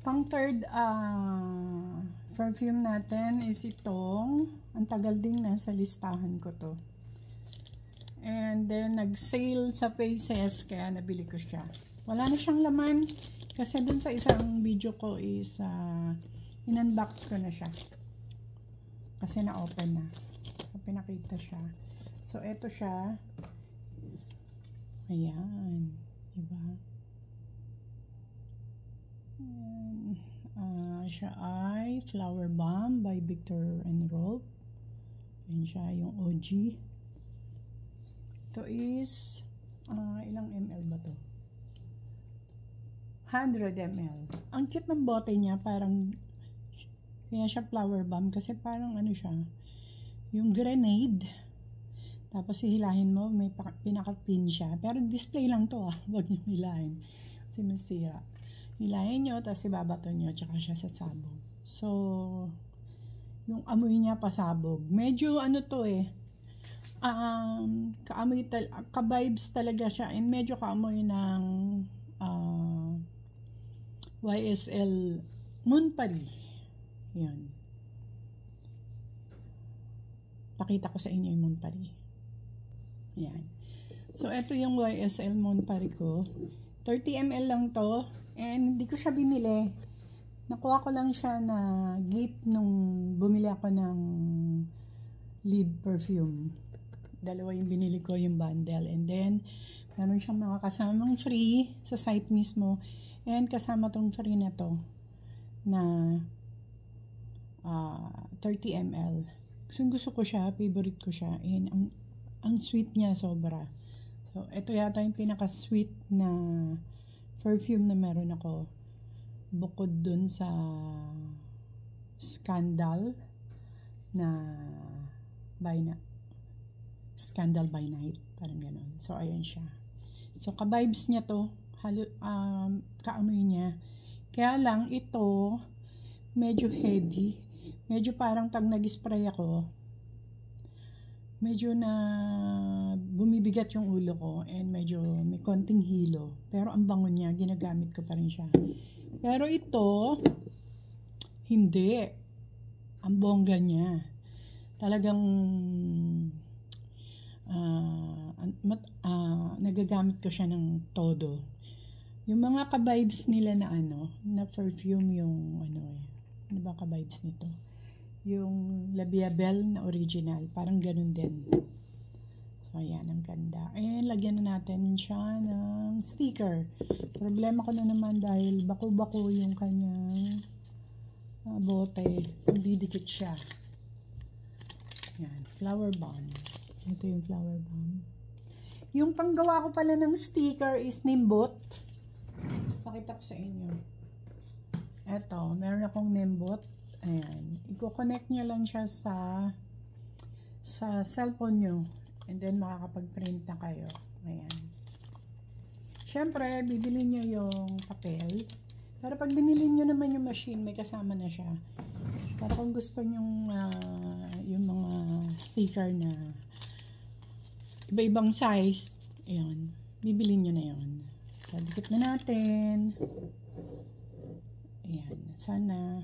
Pang third perfume natin is itong, ang tagal ding nasa listahan ko to. And then nag-sale sa Faces kaya nabili ko siya. Wala na siyang laman kasi dun sa isang video ko is in-unbox ko na siya. Kasi na-open na. So, pinakita siya. So, eto siya. Ayan. Diba? Ayan. Siya ay Flower Bomb by Viktor & Rolf. Ayan siya yung OG. Ito is ilang ml ba to? 100 ml. Ang cute ng bote niya, parang kaya siya Flower Bomb kasi parang ano siya, yung grenade. Tapos hihilahin mo, may pinaka-pin siya. Pero display lang to wag niyo hilahin kasi masira. Hilahin nyo, tapos ibabato nyo, tsaka siya sa sabog. So, yung amoy niya pasabog. Medyo ano to kaamoy ka-vibes talaga siya. And medyo kaamoy ng YSL Mon Paris. Yan. Pakita ko sa inyo yung Mon Paris. Yan. So, ito yung YSL Mon Paris ko. 30 ml lang to. And hindi ko siya binili. Nakuha ko lang siya na gift nung bumili ako ng lip perfume. Dalawa yung binili ko, yung bundle. And then, meron siyang mga kasamang free sa site mismo. And kasama tong free na to na 30 ml. Gusto ko siya, favorite ko siya. And ang sweet niya sobra. So, ito yata yung pinaka-sweet na perfume na meron ako. Bukod dun sa Scandal Scandal by Night. Parang ganun. So, ayan siya. So, ka-vibes niya to. Kaamoy niya. Kaya lang, ito, medyo heavy. Medyo parang pag nag-spray ako, medyo na bumibigat yung ulo ko and medyo may konting hilo. Pero ang bango niya, ginagamit ko pa rin siya. Pero ito, hindi. Ang bongga niya. Talagang nagagamit ko siya ng todo. Yung mga ka-vibes nila na na perfume yung ano ba ka-vibes nito? Yung La Vie Belle na original. Parang ganun din. So, ayan. Ang ganda. And, lagyan na natin siya ng sticker. Problema ko na naman dahil bako-bako yung kanyang bote. Didikit siya. Ayan. Flower Bomb. Ito yung Flower Bomb. Yung panggawa ko pala ng sticker is Nimbot. Pakita ko sa inyo. Eto. Meron akong Nimbot. Ayan. I-connect nyo lang siya sa cellphone nyo. And then, makakapag-print na kayo. Ayan. Siyempre, bibili nyo yung papel. Pero pag binili nyo naman yung machine, may kasama na siya. Pero kung gusto nyo yung mga sticker na iba-ibang size, ayan, bibili nyo na yun. So, dikit na natin. Ayan. Sana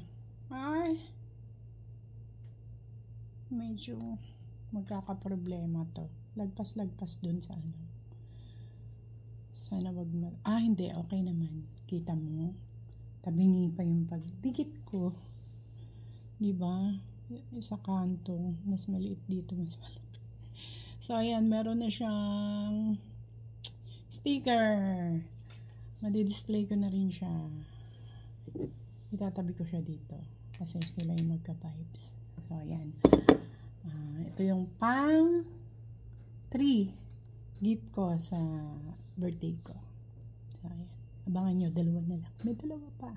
medyo magkakaproblema to. Lagpas-lagpas dun sa sana wag hindi, okay naman. Kita mo, tabingi pa yung pagdikit ko, diba? Sa kanto, mas maliit dito, mas maliit. So, ayan, meron na siyang sticker. Madi-display ko na rin siya. Itatabi ko siya dito kasi sila yung magka-vibes. So, ayan. Ito yung pang 3 gift ko sa birthday ko. So, ayan. Abangan nyo, dalawa na lang. May dalawa pa.